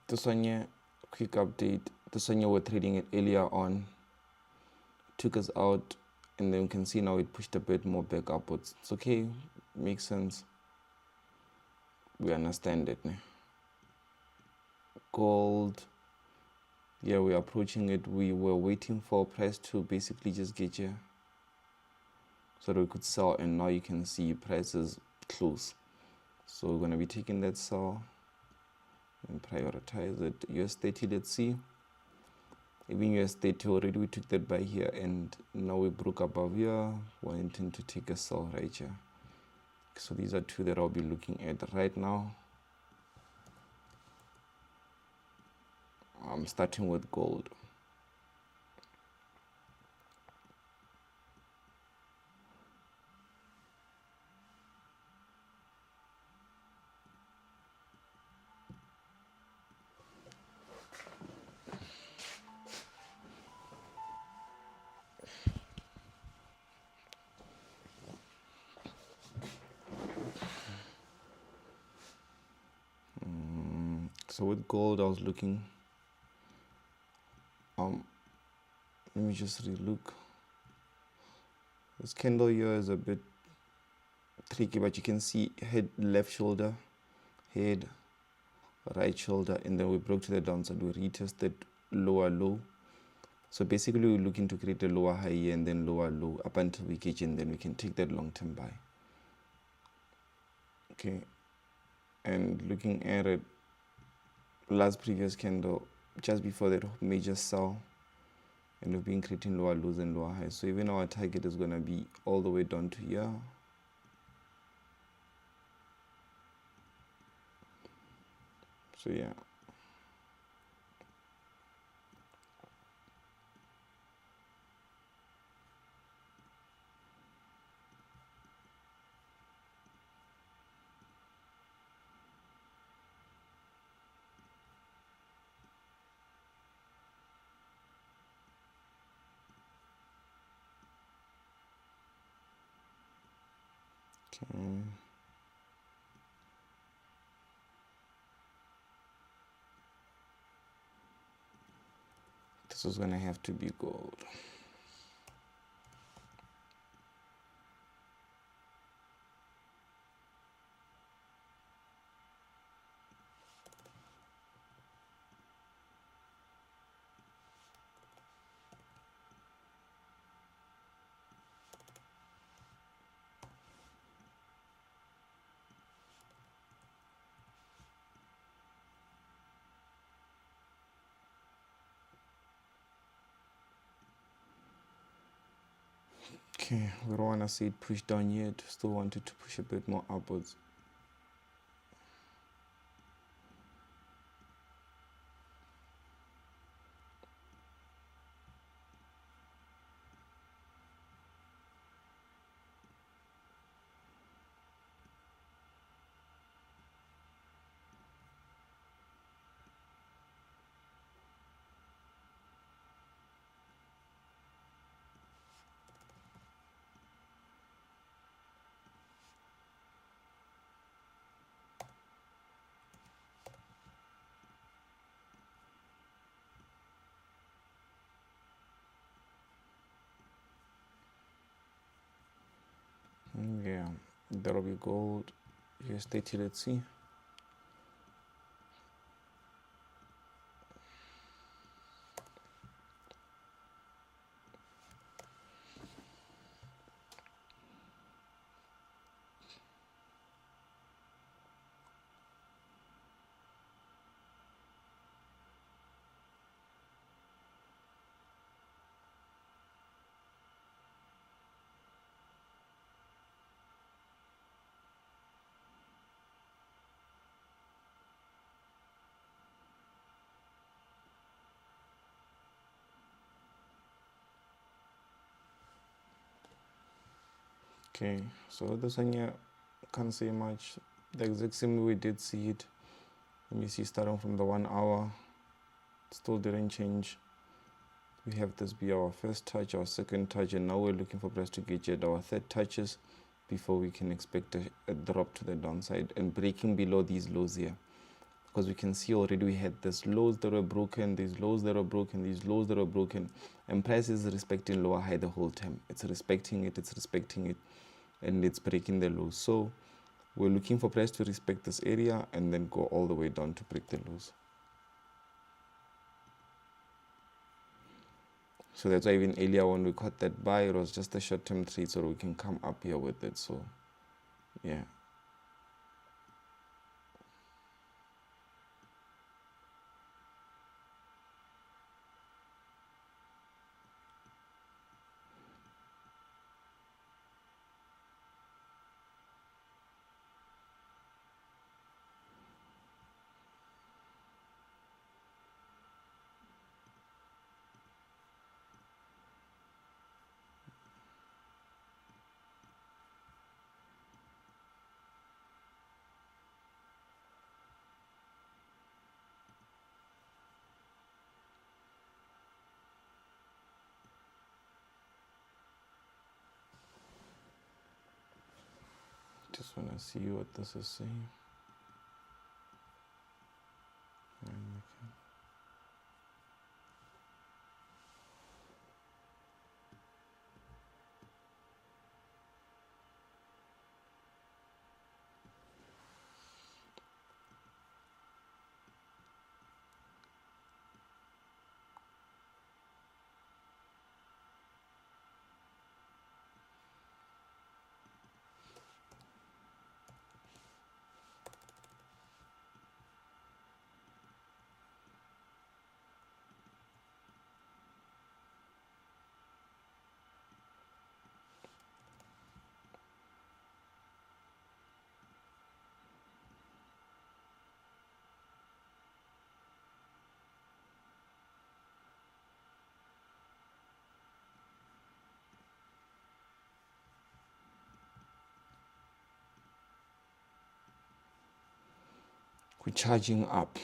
This one here, quick update. This one here, we're trading it earlier on. Took us out, and then you can see now it pushed a bit more back upwards. It's okay, makes sense. We understand it now. Gold, yeah, we're approaching it. We were waiting for price to basically just get here so that we could sell, and now you can see price is close. So we're going to be taking that sell and prioritize it. US30, let's see. Even US30 already, we took that buy here, and now we broke above here. We're intending to take a sell right here. So these are two that I'll be looking at right now. I'm starting with gold. So with gold, I was looking. Let me just relook. This candle here is a bit tricky, but you can see head, left shoulder, head, right shoulder, and then we broke to the downside. We retested lower low. So basically, we're looking to create a lower high here and then lower low up until we catch, and then we can take that long-term buy. Okay, and looking at it, last previous candle, just before that major sell, and we've been creating lower lows and lower highs. So even our target is going to be all the way down to here. So yeah. Okay. This is going to have to be gold. Okay, we don't want to see it push down yet. Still wanted to push a bit more upwards. Yeah, that'll be gold. US30, let's see. Okay, so this one here, can't say much. The exact same way we did see it. Let me see, starting from the 1 hour, still didn't change. We have this be our first touch, our second touch, and now we're looking for price to get at our third touches before we can expect a drop to the downside and breaking below these lows here. because we can see already we had these lows that were broken, these lows that were broken, these lows that were broken, and price is respecting lower high the whole time. It's respecting it, and it's breaking the lows. So we're looking for price to respect this area and then go all the way down to break the lows. So that's why even earlier when we caught that buy, it was just a short-term trade, so we can come up here with it. So yeah. Just want to see what this is saying. We're charging up.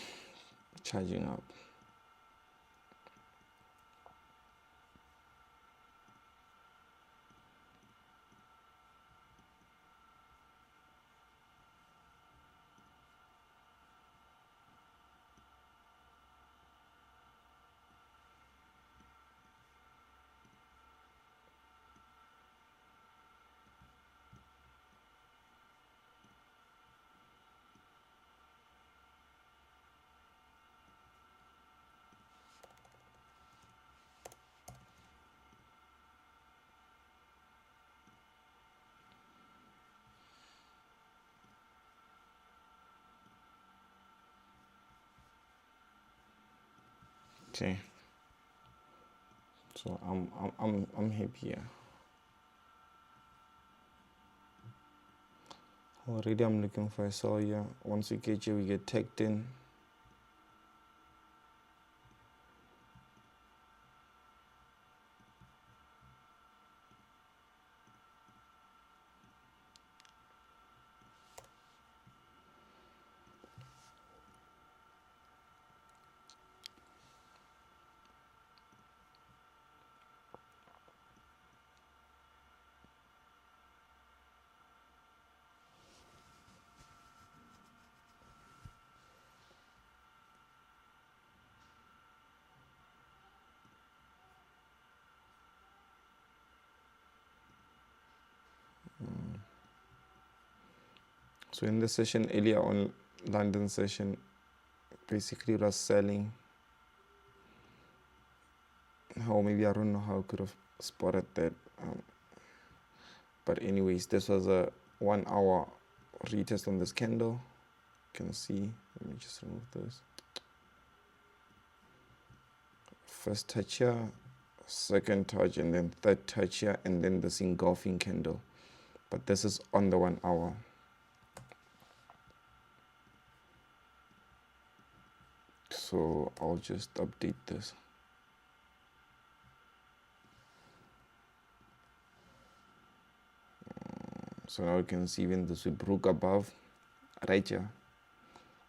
Okay. So I'm happy here. Already I'm looking for a sell here. Once we get here, we get tagged in. So in the session earlier on, London session, basically it was selling. How maybe I don't know how I could have spotted that. But anyways, this was a 1 hour retest on this candle. You can see. Let me just remove this. First touch here, second touch, and then third touch here, and then this engulfing candle. But this is on the 1 hour. So I'll just update this. So now you can see when this we broke above, right here,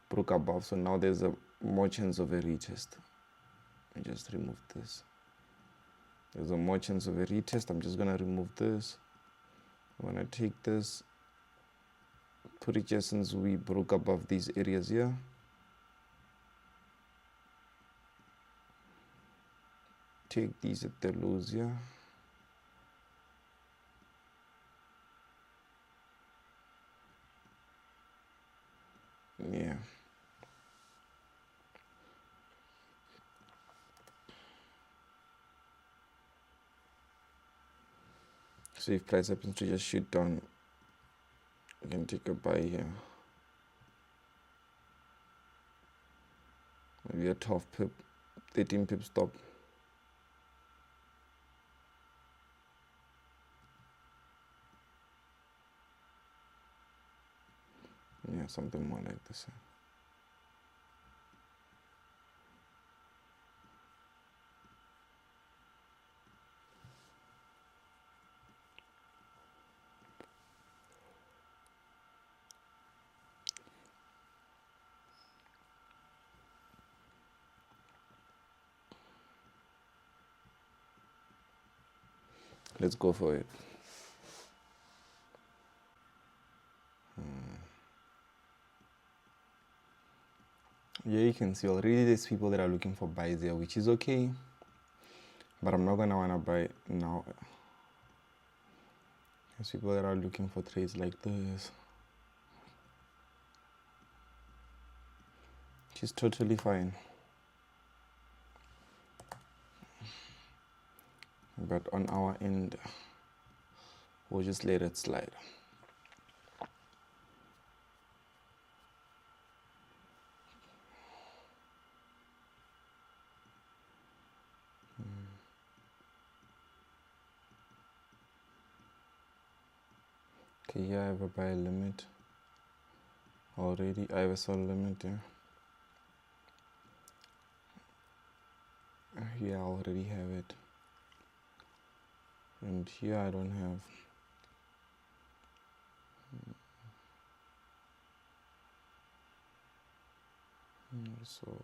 broke above. So now there's a more chance of a retest. Let me just remove this. There's a more chance of a retest. I'm just gonna remove this. I'm gonna take this, put it here since we broke above these areas here. take these at the lows, yeah. Yeah. So if price happens to just shoot down, you can take a buy here. Maybe a 12 pip, 13 pip stop. Yeah, something more like this. Let's go for it. Yeah, you can see already there's people that are looking for buys there, which is okay. But I'm not gonna wanna buy now. There's people that are looking for trades like this. Which is totally fine. But on our end, we'll just let it slide. Okay, here I have a buy limit already. I have a sell limit there. Here I already have it. And here I don't have. So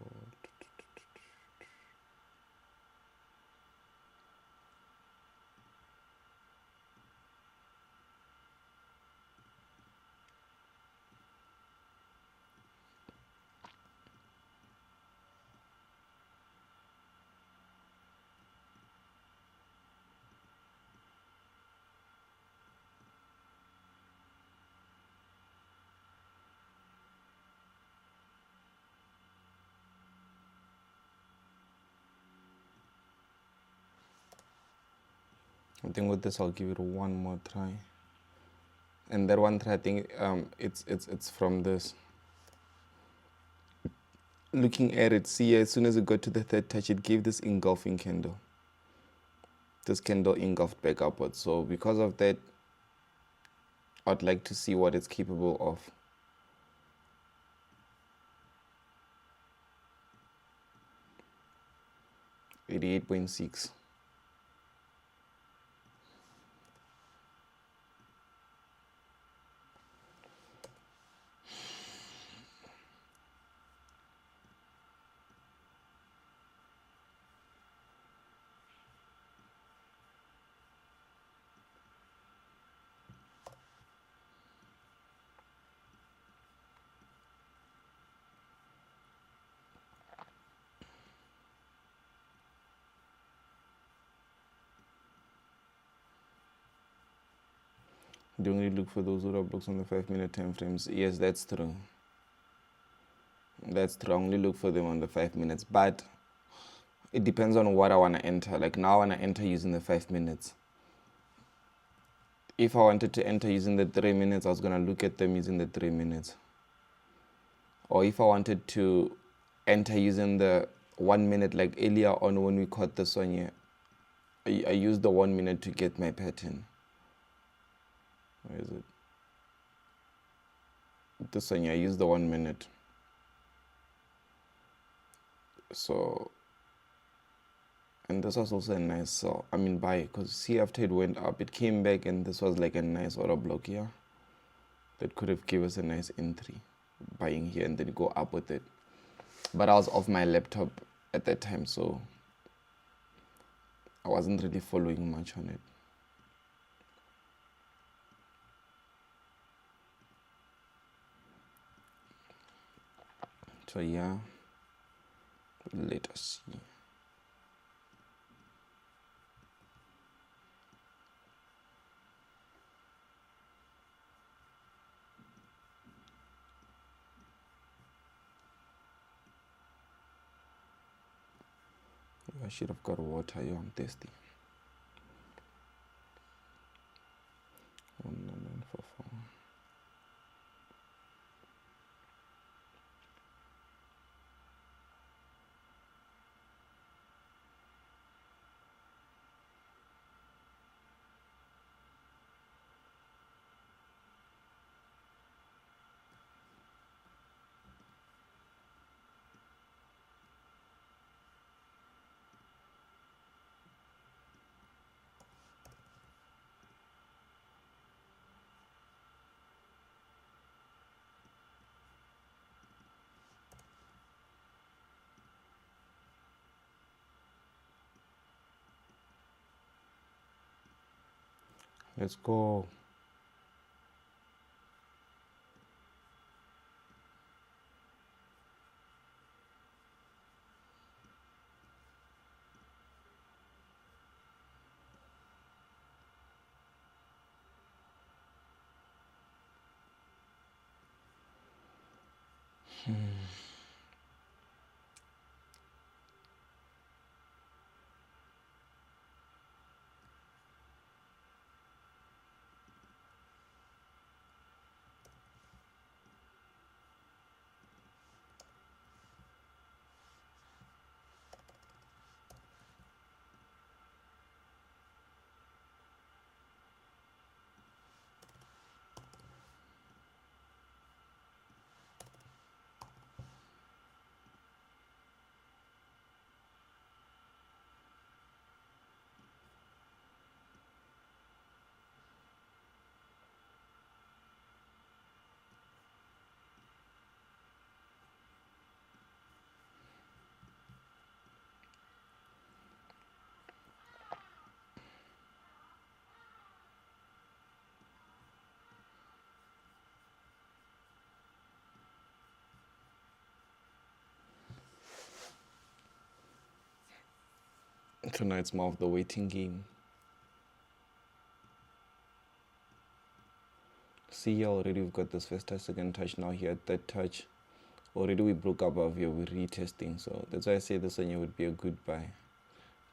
I think with this I'll give it one more try. And that one try, I think it's from this. Looking at it, see, as soon as it got to the third touch, it gave this engulfing candle. This candle engulfed back upwards. So because of that, I'd like to see what it's capable of. $88.6. Don't really look for those order blocks on the 5-minute time frames. Yes, that's true. That's true. I only look for them on the 5 minutes. But it depends on what I want to enter. Like now I want to enter using the 5 minutes. If I wanted to enter using the 3 minutes, I was going to look at them using the 3 minutes. Or if I wanted to enter using the 1 minute, like earlier on when we caught this one here, I used the 1 minute to get my pattern. Where is it? This one here, I used the 1 minute. So, and this was also a nice sell. I mean buy, because see after it went up, it came back and this was like a nice order block here. That could have given us a nice entry. Buying here and then go up with it. But I was off my laptop at that time, so I wasn't really following much on it. So yeah, let us see. I should have got water. Yo, I'm thirsty. 1944. Let's go. Tonight's more of the waiting game. See, already we've got this first touch, second touch. Now here, third touch. Already we broke above here. We're retesting. So that's why I say this one here would be a good buy.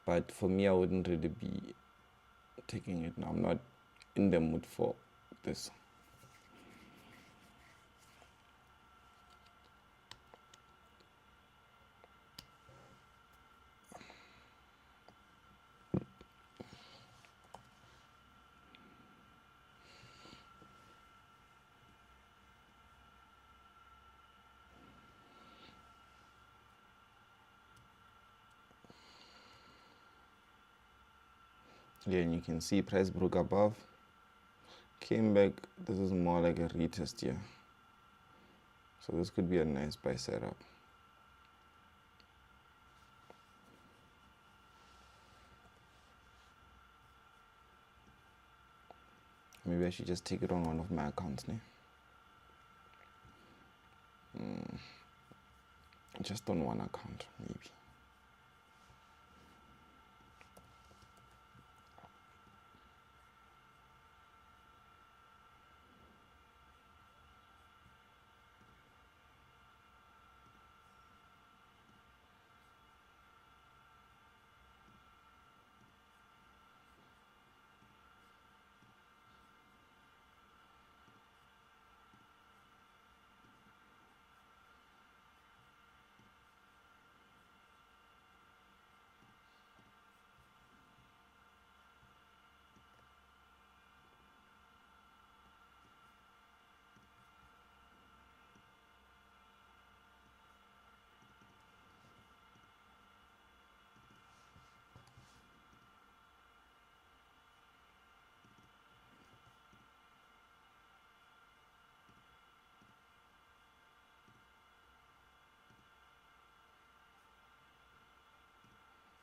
But for me, I wouldn't really be taking it now. I'm not in the mood for this. Yeah, and you can see price broke above, came back. This is more like a retest here. So this could be a nice buy setup. Maybe I should just take it on one of my accounts now. Just on one account, maybe.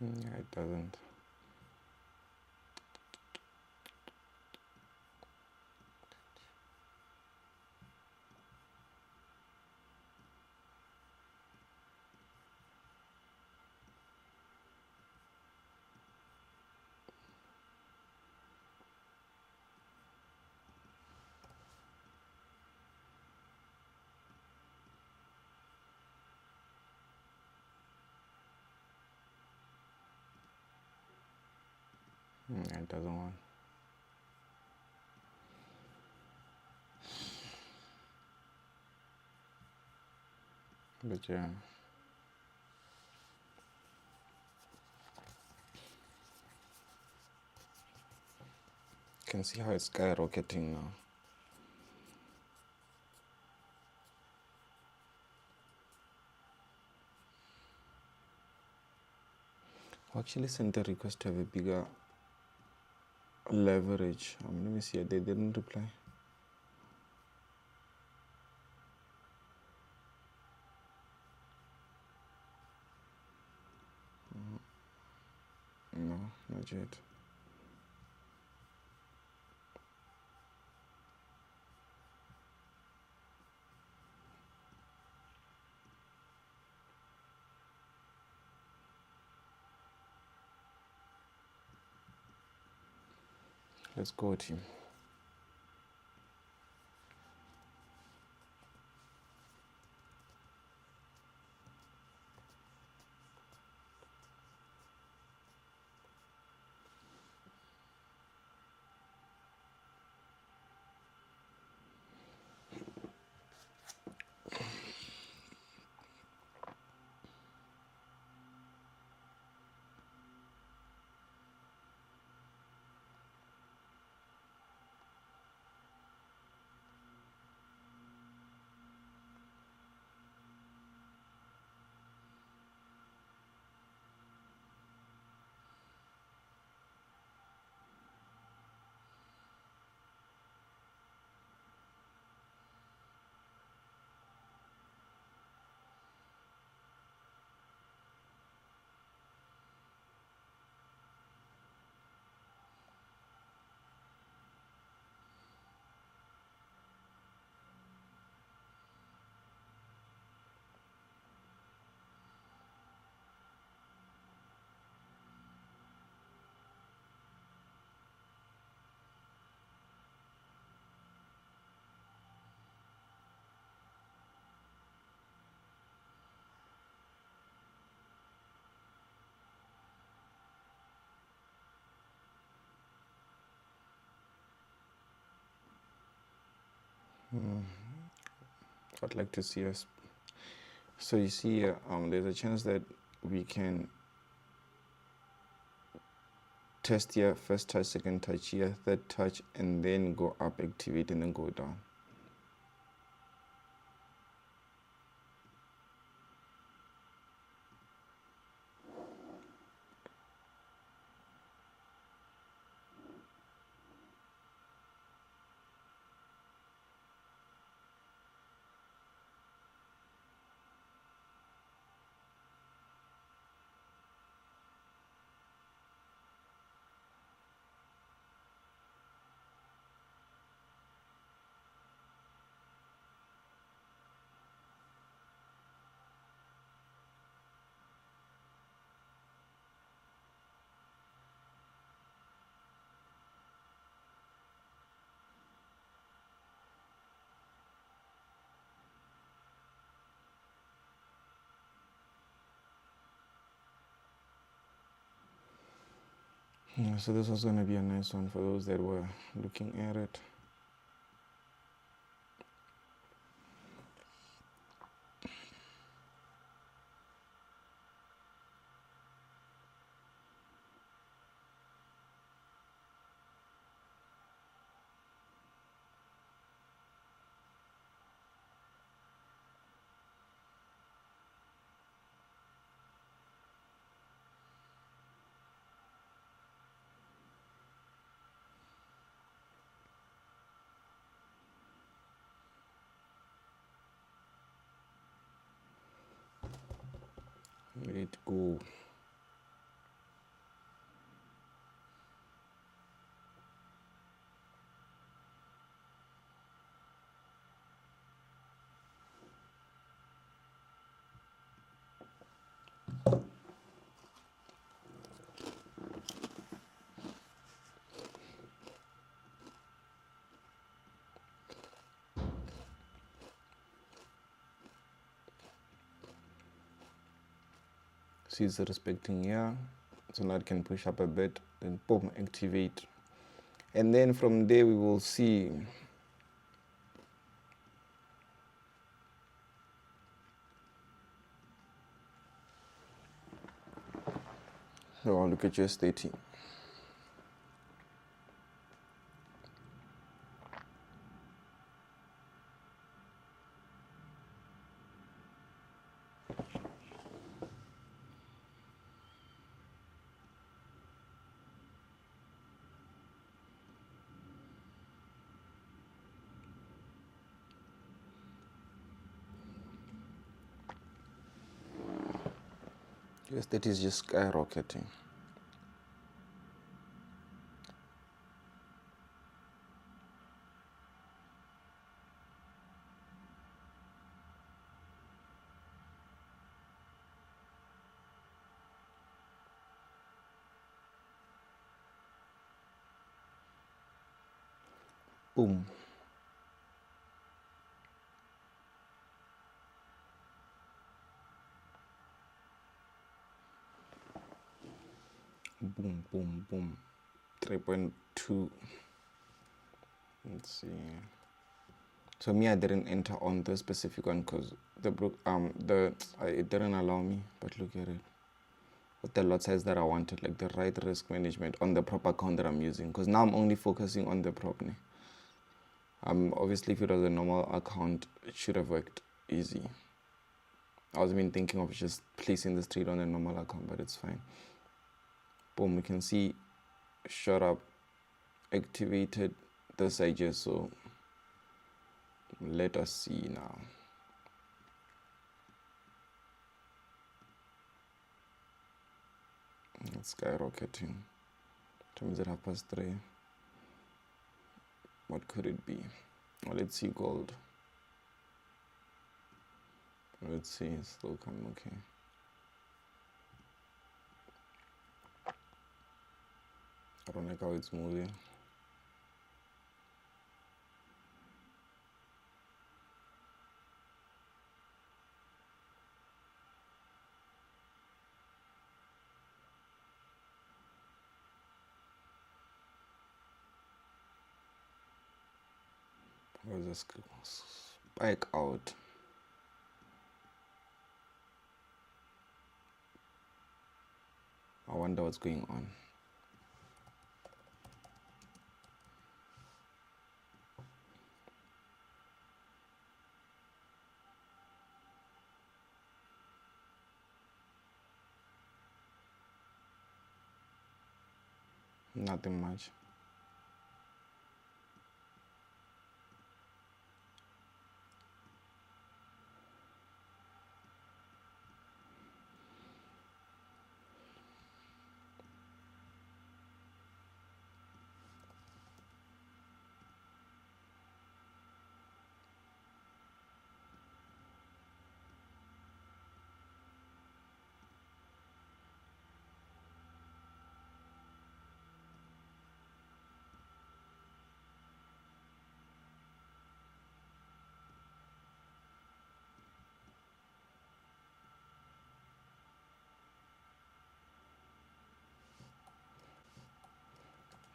Yeah, it doesn't. It doesn't want. But yeah. You can see how it's skyrocketing now. I actually sent a request to have a bigger leverage. Let me see, they didn't reply. No, not yet. Let's go, team. I'd like to see us. So you see, there's a chance that we can test here, first touch, second touch here, third touch, and then go up, activate, and then go down. Yeah, so this was going to be a nice one for those that were looking at it. Let it go. See, it's respecting here, so now it can push up a bit, then boom, activate. And then from there we will see oh, look at your stating. Yes, that is just skyrocketing. Boom. Boom, boom, boom. 3.2. Let's see. So me, I didn't enter on the specific one because it didn't allow me. But look at it. With the lot size that I wanted, like the right risk management on the prop account that I'm using. Because now I'm only focusing on the prop. Obviously, if it was a normal account, it should have worked easy. I was even thinking of just placing this trade on a normal account, but it's fine. Boom, we can see shut up, activated this edges. So let us see now. It's skyrocketing. Time is at 3:30. What could it be? Well, let's see gold. Let's see, it's still coming okay. I don't like how it's moving. Where's this spike out? I wonder what's going on. Nothing much.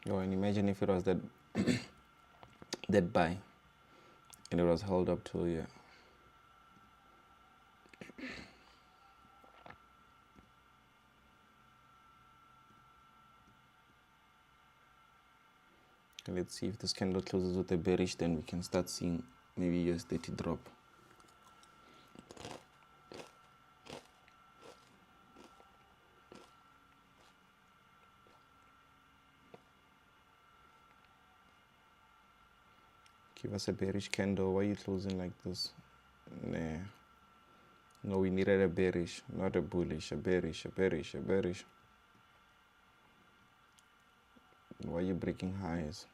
Yo, and imagine if it was that that buy and it was held up till here. Let's see if this candle closes with a bearish, then we can start seeing maybe USDT drop. Give us a bearish candle. Why are you closing like this? Nah. No, we needed a bearish, not a bullish. A bearish, a bearish, a bearish. Why are you breaking highs?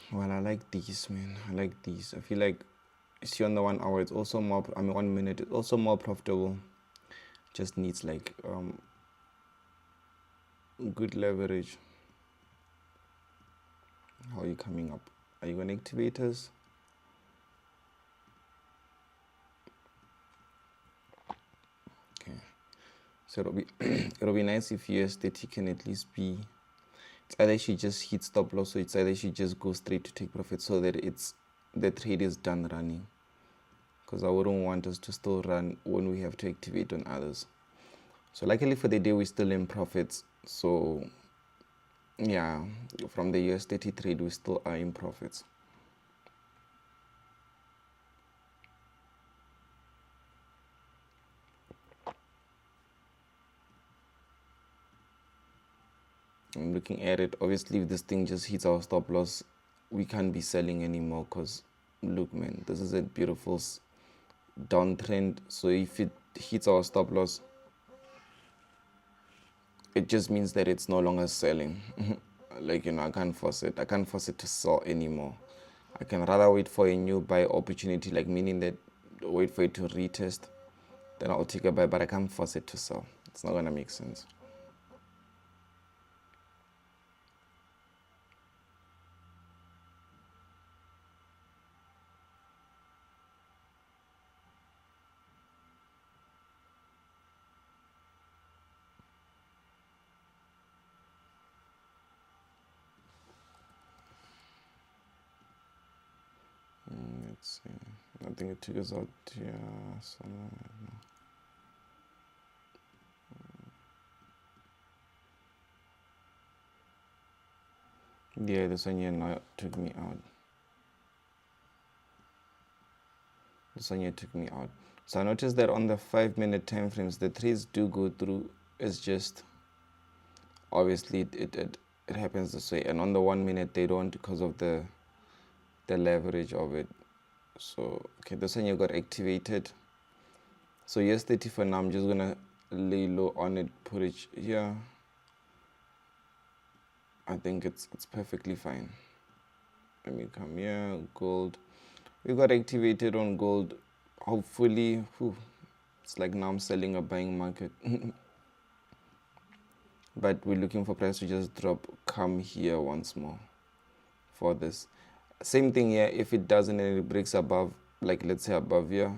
Well, I like these, man. I like these. I feel like You see on the 1 hour, it's also more, 1 minute, it's also more profitable. Just needs like good leverage. How are you coming up? Are you going to activate us? Okay. So it'll be it'll be nice if USDT can at least be, it's either she just hit stop loss, or it's either she just go straight to take profit, so that the trade is done running. Because I wouldn't want us to still run when we have to activate on others. So luckily for the day, we're still in profits. So yeah, from the USDT trade, we still are in profits. I'm looking at it. Obviously, if this thing just hits our stop loss, we can't be selling anymore, because look, man, this is a beautiful downtrend. So if it hits our stop loss, it just means that it's no longer selling. Like, I can't force it. I can't force it to sell anymore. I can rather wait for a new buy opportunity, like meaning that wait for it to retest, then I'll take a buy, but I can't force it to sell. It's not gonna make sense. Let's see. I think it took us out here somewhere. Yeah, this one here now took me out. This one here took me out. So I noticed that on the 5-minute time frames, the trades do go through. It's just obviously it happens this way, and on the 1 minute they don't, because of the leverage of it. So okay, this one you got activated. So USDT for now, I'm just gonna lay low on it, put it here. I think it's perfectly fine. Let me come here. Gold, we got activated on gold. Hopefully, it's like now I'm selling a buying market. But we're looking for price to just drop, come here once more for this. Same thing here. If it doesn't and it breaks above, like let's say above here,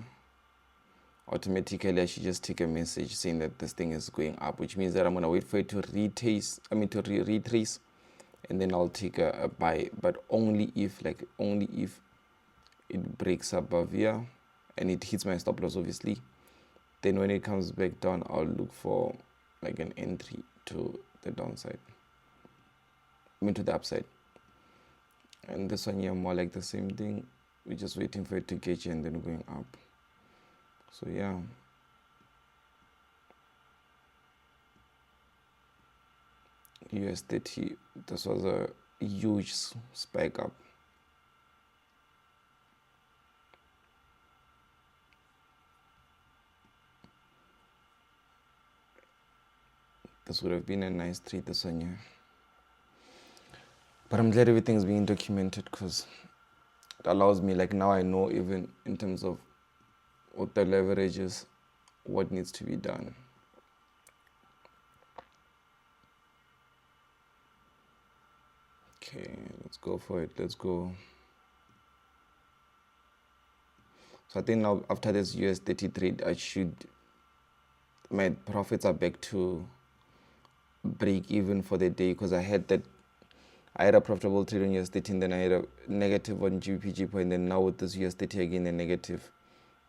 automatically I should just take a message saying that this thing is going up, which means that I'm gonna wait for it to retrace, and then I'll take a buy, but only if it breaks above here and it hits my stop loss, obviously. Then when it comes back down, I'll look for like an entry to the downside, to the upside. And this one here, more like the same thing. We're just waiting for it to catch and then going up. So yeah. USDT, this was a huge spike up. This would have been a nice trade, this one here. But I'm glad everything's being documented, because it allows me, like now I know even in terms of what the leverage is, what needs to be done. Okay, let's go for it. Let's go. So I think now after this USDT trade, my profits are back to break even for the day, because I had a profitable trade on USDT, and then I had a negative on GBP, and then now with this USDT again a negative.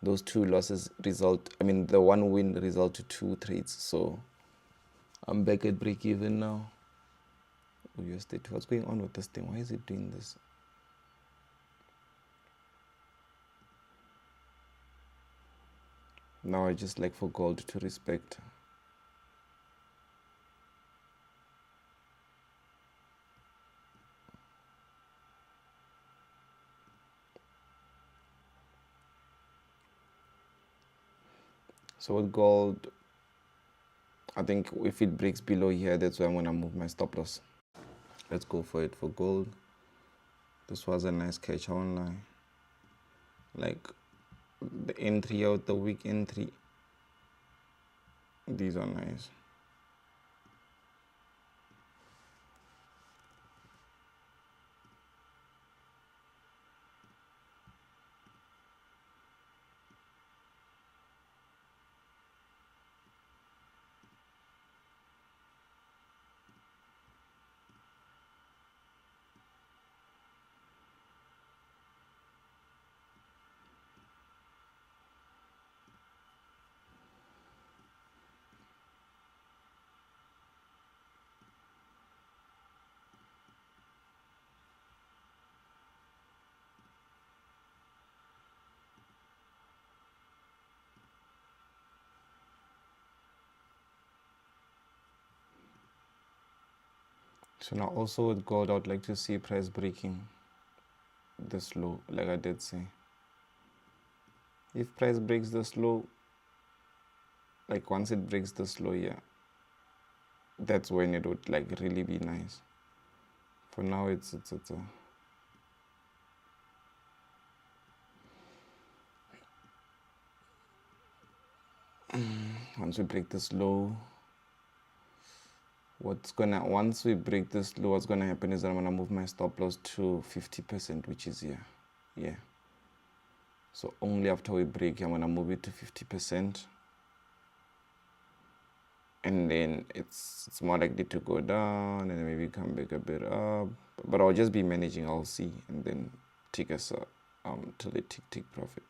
Those two losses the one win result to 2 trades. So I'm back at break even now. USDT, what's going on with this thing? Why is it doing this? Now I just like for gold to respect. So with gold, I think if it breaks below here, that's where I'm gonna move my stop loss. Let's go for it for gold. This was a nice catch online. Like the entry out, the week entry. These are nice. So now also with gold, I would like to see price breaking this low, like I did say. If price breaks this low, like once it breaks this low here, that's when it would like really be nice. For now, it's a once we break this low, once we break this low, what's gonna happen is that I'm gonna move my stop loss to 50%, which is here. Yeah. So only after we break, I'm gonna move it to 50%. And then it's more likely to go down and then maybe come back a bit up. But I'll just be managing, I'll see, and then take us till it tick profit.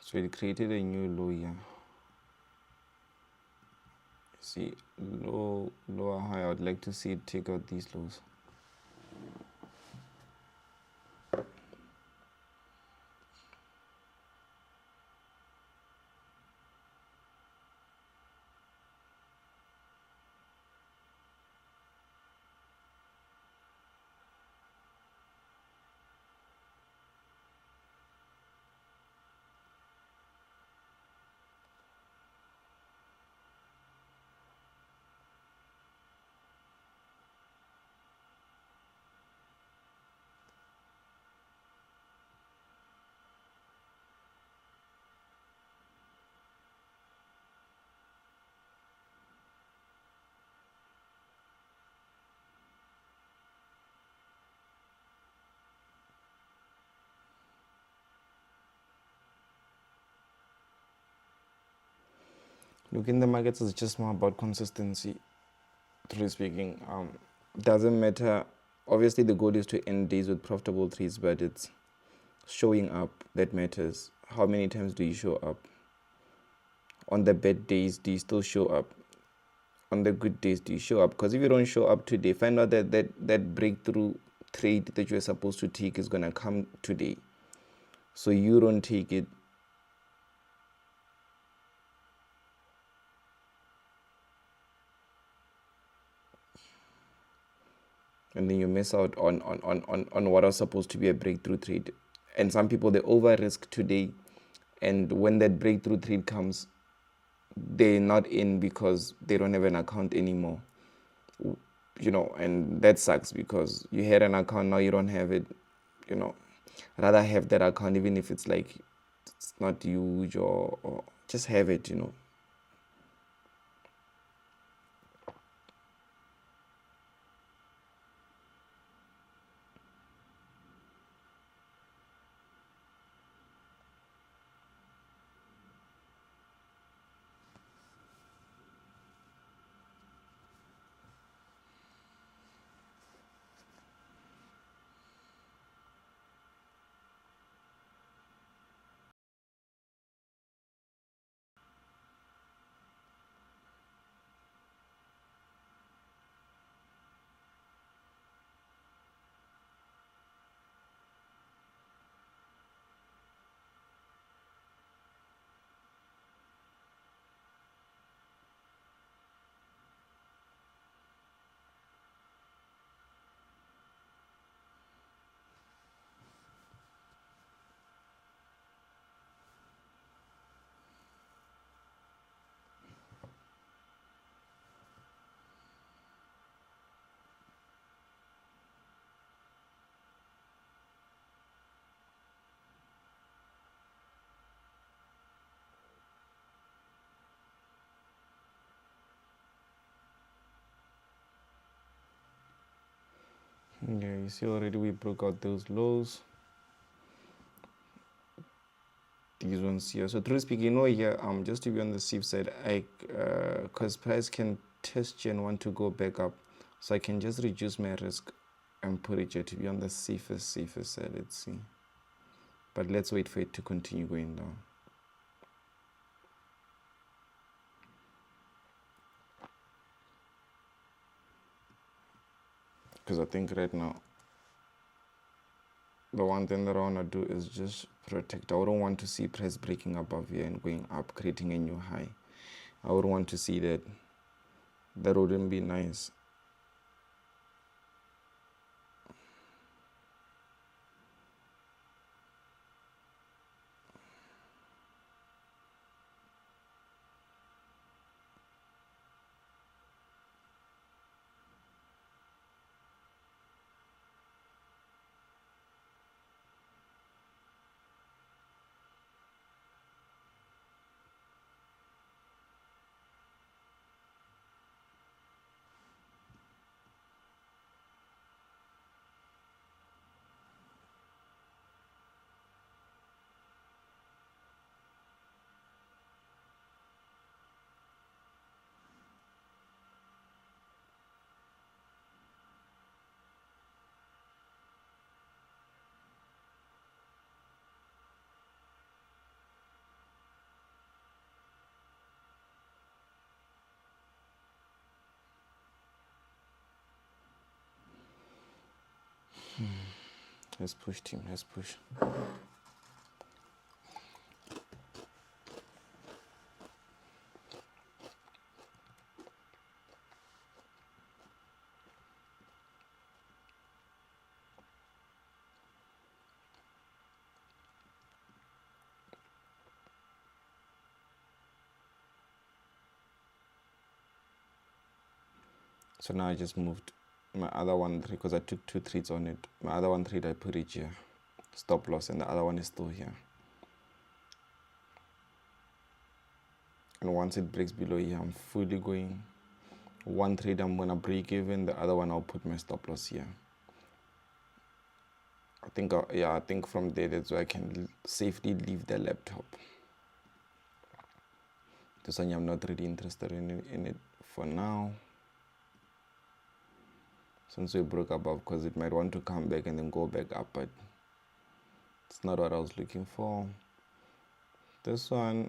So it created a new low here. See, lower high, I would like to see it take out these lows. Look, in the markets, it's just more about consistency, truly speaking. Doesn't matter. Obviously, the goal is to end days with profitable trades, but it's showing up that matters. How many times do you show up? On the bad days, do you still show up? On the good days, do you show up? Because if you don't show up today, find out that breakthrough trade that you're supposed to take is going to come today. So you don't take it. And then you miss out on what was supposed to be a breakthrough trade. And some people, they over risk today, and when that breakthrough trade comes, they're not in because they don't have an account anymore. And that sucks because you had an account, now you don't have it. Rather have that account, even if it's like it's not huge, or just have it. Yeah, you see already we broke out those lows. These ones here. So truly speaking, here, just to be on the safe side, because price can test here and want to go back up, so I can just reduce my risk and put it here to be on the safest side. Let's see, but let's wait for it to continue going down. Because I think right now, the one thing that I want to do is just protect. I wouldn't want to see price breaking above here and going up, creating a new high. I would want to see that. That wouldn't be nice. Let's push, team. Let's push. So now I just moved my other one trade because I took 2 trades on it. My other one trade I put it here, stop loss, and the other one is still here. And once it breaks below here, I'm fully going. One trade I'm gonna break even, the other one I'll put my stop loss here. I think from there that's where I can safely leave the laptop. This one I'm not really interested in it for now. Since we broke above, because it might want to come back and then go back up, but it's not what I was looking for. This one,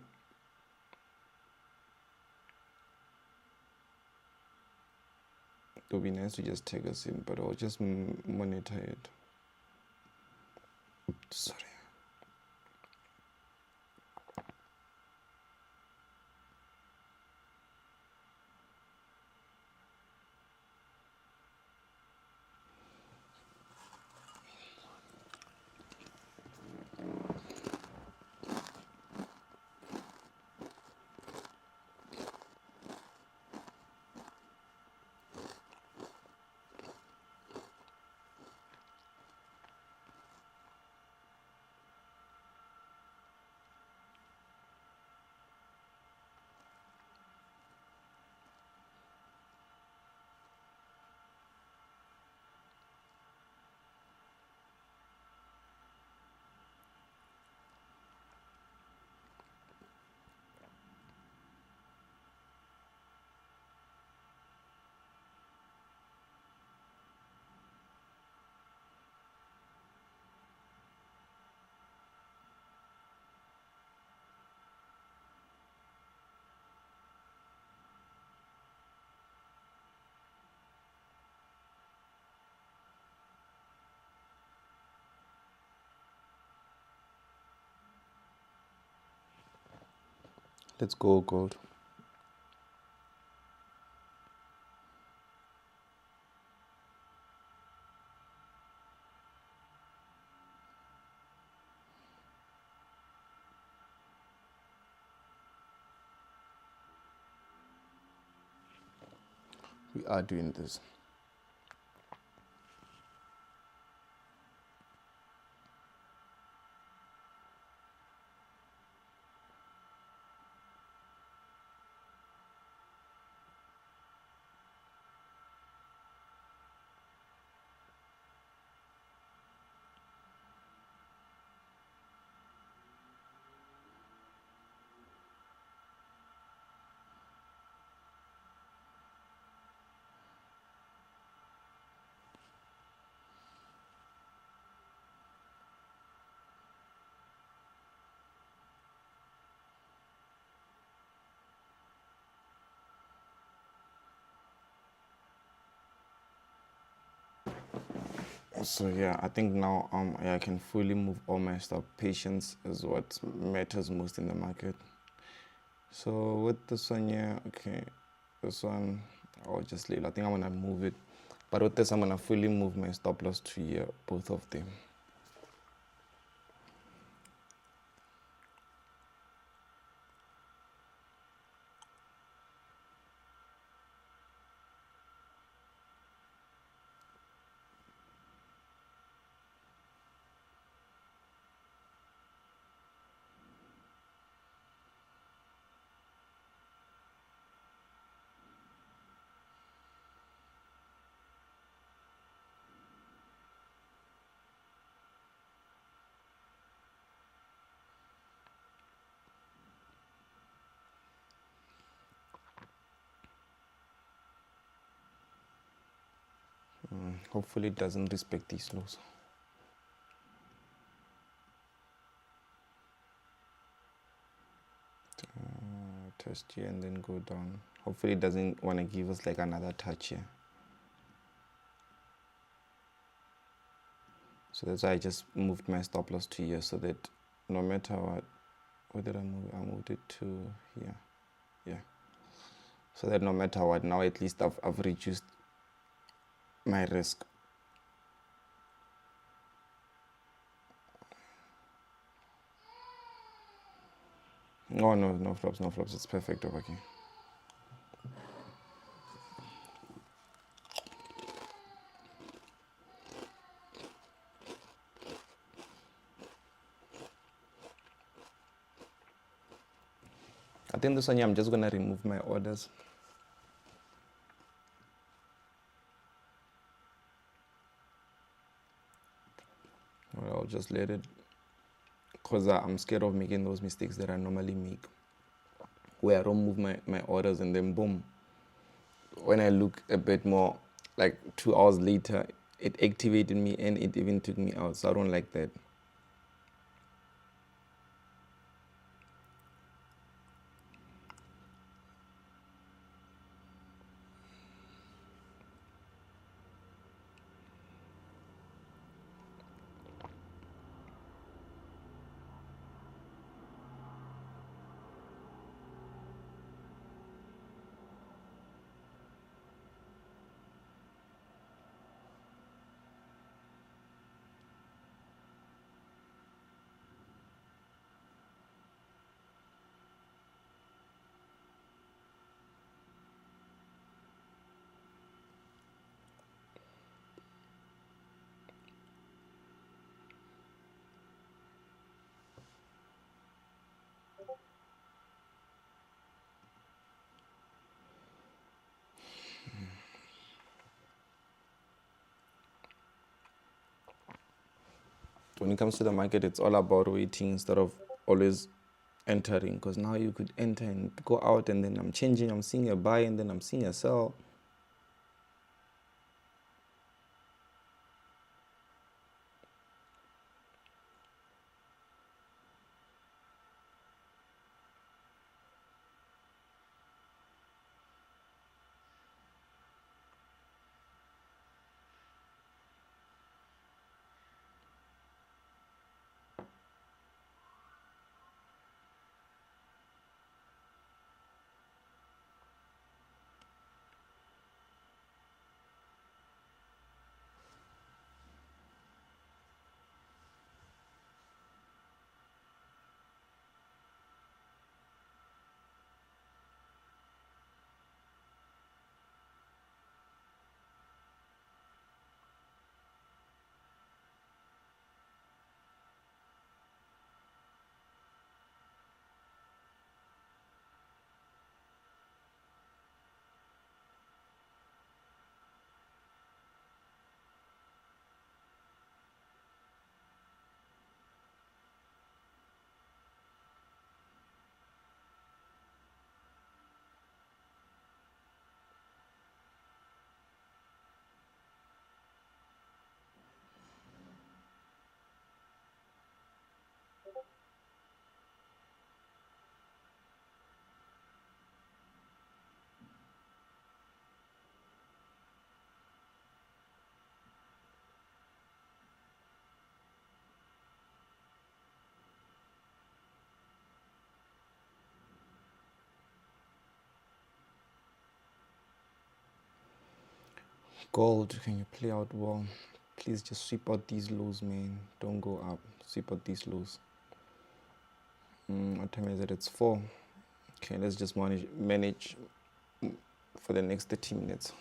it would be nice to just take us in, but I'll just monitor it. Sorry. Let's go gold. We are doing this. So yeah, I think now I can fully move all my stuff. Patience is what matters most in the market. So with this one, yeah, okay, this one I'll just leave. I think I'm gonna move it, but with this I'm gonna fully move my stop loss to here, both of them. Hopefully it doesn't respect these lows. Test here and then go down. Hopefully it doesn't want to give us like another touch here. So that's why I just moved my stop loss to here, so that no matter what did I move? I moved it to here. Yeah. So that no matter what, now at least I've reduced my risk. Oh no, no flops, no flops. It's perfect over here. I think this one here, I'm just gonna remove my orders. Or I'll just let it, because I'm scared of making those mistakes that I normally make, where I don't move my orders and then boom, when I look a bit more, like 2 hours later, it activated me and it even took me out. So I don't like that. When it comes to the market, it's all about waiting instead of always entering, because now you could enter and go out and then I'm changing, I'm seeing a buy and then I'm seeing a sell. Gold, can you play out well? Please just sweep out these lows, man. Don't go up. Sweep out these lows. What time is it? It's 4. Okay, let's just manage for the next 30 minutes.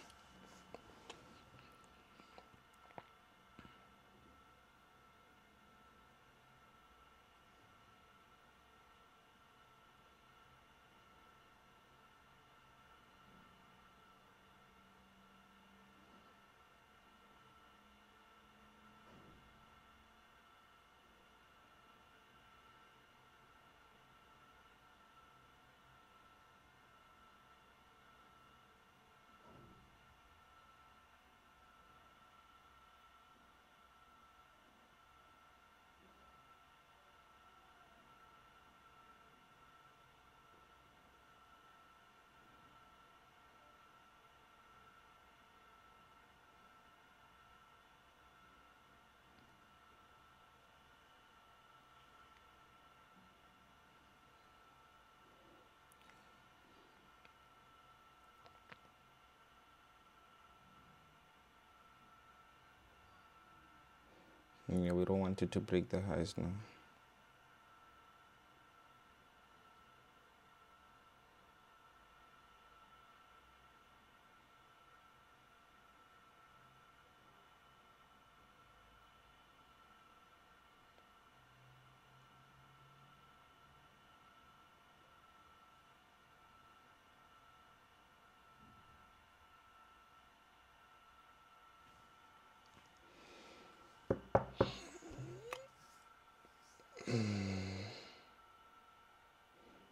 Yeah, we don't want it to break the highs now.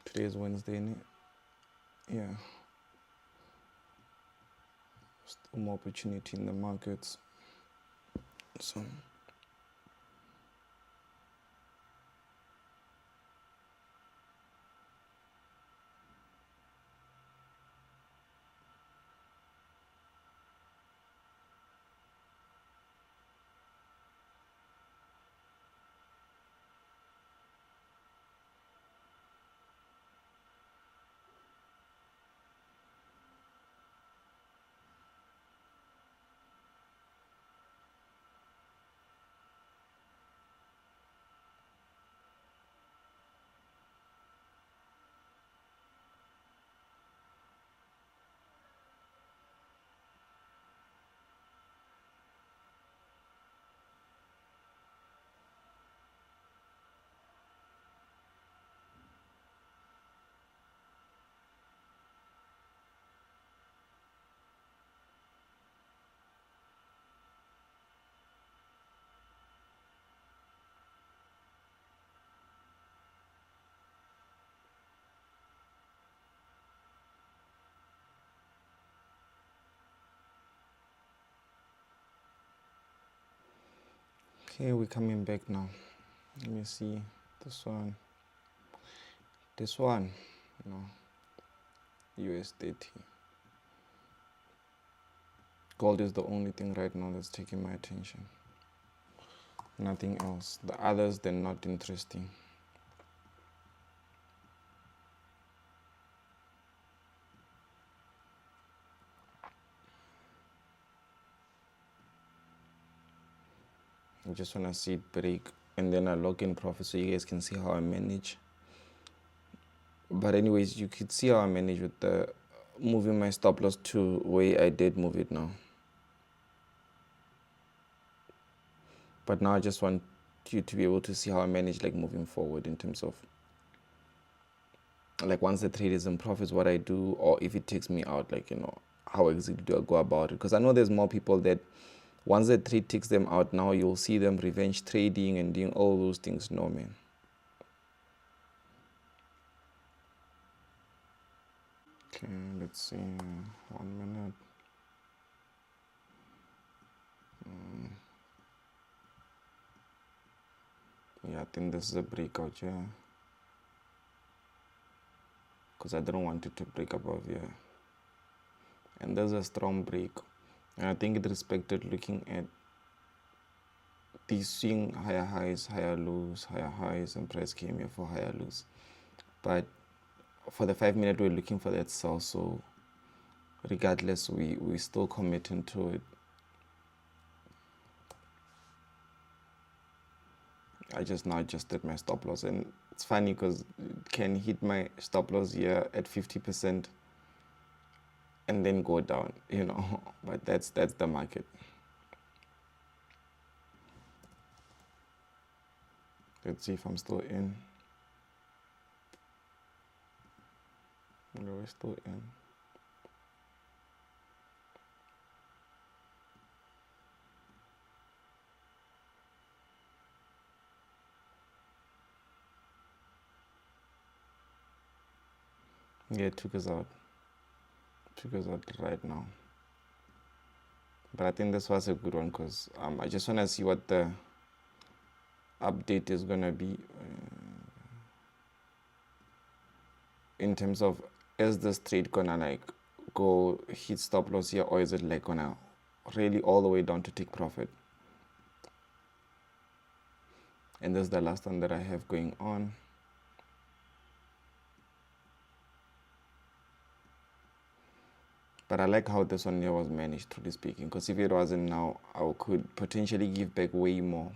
Today is Wednesday, innit? Yeah. Still more opportunity in the markets. So okay, we're coming back now. Let me see this one. No, US30. Gold is the only thing right now that's taking my attention. Nothing else. The others, they're not interesting. I just want to see it break and then I lock in profit so you guys can see how I manage. But anyways, you could see how I manage with the moving my stop loss to where I did move it now. But now I just want you to be able to see how I manage like moving forward in terms of like once the trade is in profits, what I do, or if it takes me out, like, you know, how exactly do I go about it? Because I know there's more people that once the trade takes them out, now you'll see them revenge trading and doing all those things. No, man. Okay, let's see. 1 minute. Yeah, I think this is a breakout, yeah. Because I don't want it to break above here. And there's a strong break. And I think it respected looking at these swing higher highs, higher lows, higher highs, and price came here for higher lows. But for the 5 minute, we're looking for that sell. So regardless, we still committing to it. I just now adjusted my stop loss, and it's funny because it can hit my stop loss here at 50% and then go down, but that's the market. Let's see if I'm still in. No, we're still in. Yeah, it took us out. Took us out right now. But I think this was a good one because I just want to see what the update is going to be in terms of, is this trade going to like go hit stop loss here, or is it like going to really all the way down to take profit? And this is the last one that I have going on. But I like how this one here was managed, truly speaking, because if it wasn't now, I could potentially give back way more.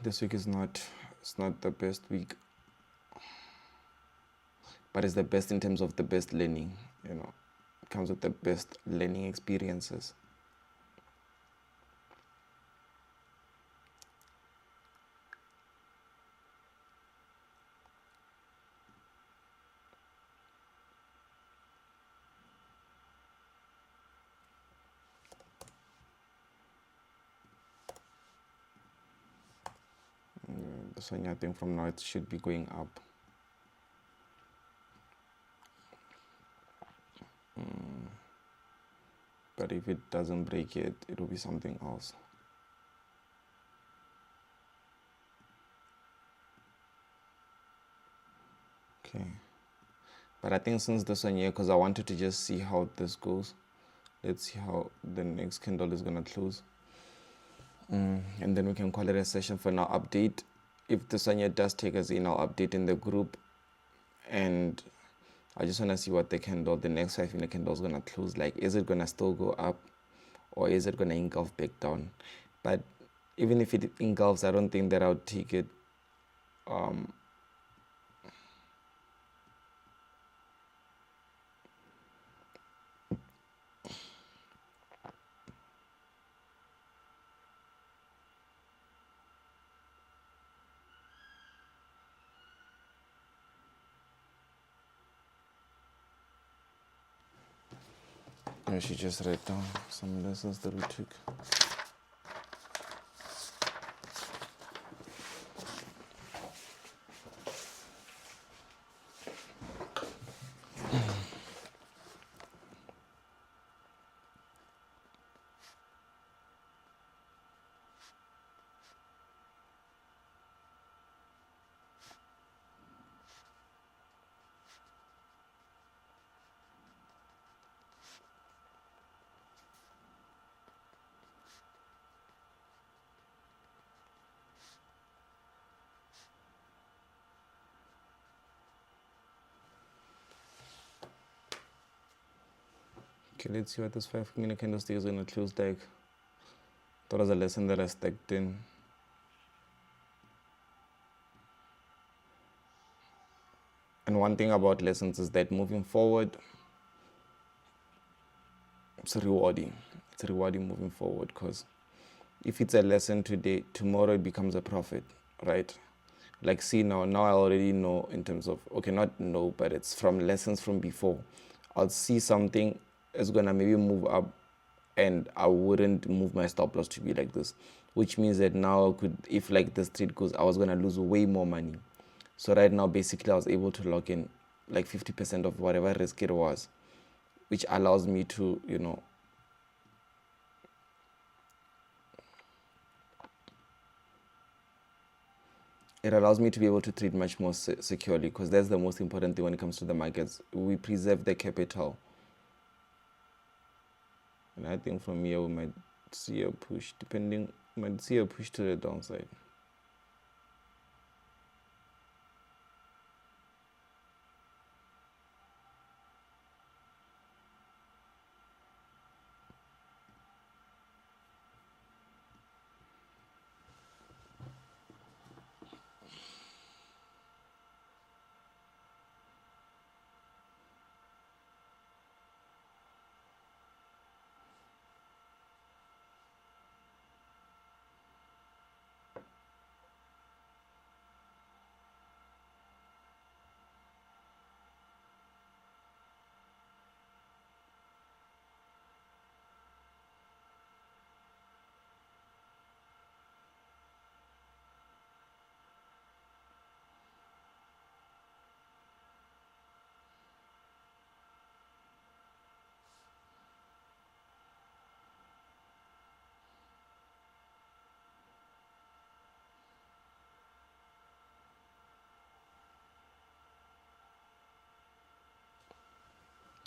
This week is it's not the best week, but it's the best in terms of the best learning, it comes with the best learning experiences. This one, I think from now it should be going up. But if it doesn't break it, it will be something else. Okay. But I think since this one here, because I wanted to just see how this goes. Let's see how the next candle is going to close. And then we can call it a session for now. Update. If this one here does take us in, I'll update in the group. And I just want to see what the next 5-minute candle is going to close like. Is it going to still go up, or is it going to engulf back down? But even if it engulfs, I don't think that I would take it. I should just write down some lessons that we took. Okay, let's see what this 5-minute candlestick is going to close like. That was a lesson that I stacked in. And one thing about lessons is that moving forward, it's rewarding. It's rewarding moving forward, because if it's a lesson today, tomorrow it becomes a profit, right? Like, see, now I already know in terms of, okay, not know, but it's from lessons from before. I'll see something is going to maybe move up, and I wouldn't move my stop loss to be like this, which means that now I could, if like this trade goes, I was going to lose way more money. So right now, basically, I was able to lock in like 50% of whatever risk it was, which allows me to, it allows me to be able to trade much more securely, because that's the most important thing when it comes to the markets. We preserve the capital. And I think from here we might see a push, might see a push to the downside.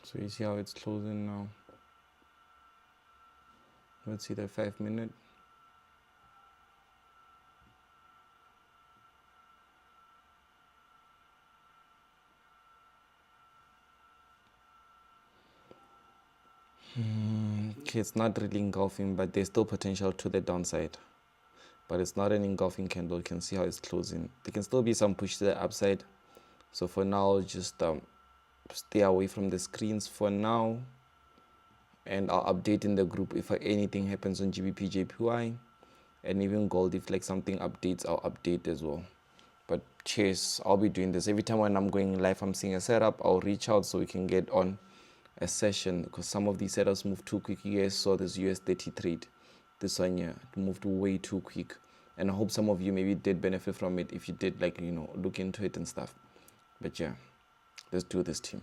So you see how it's closing now. Let's see the 5 minute. Okay, it's not really engulfing, but there's still potential to the downside. But it's not an engulfing candle. You can see how it's closing. There can still be some push to the upside. So for now, just stay away from the screens for now. And I'll update in the group if anything happens on GBP, JPY, and even gold. If like something updates, I'll update as well. But cheers, I'll be doing this every time when I'm going live. I'm seeing a setup, I'll reach out so we can get on a session, because some of these setups move too quick. You guys saw this US30 trade, this one here, it moved way too quick. And I hope some of you maybe did benefit from it if you did, like, look into it and stuff. But yeah, let's do this, team.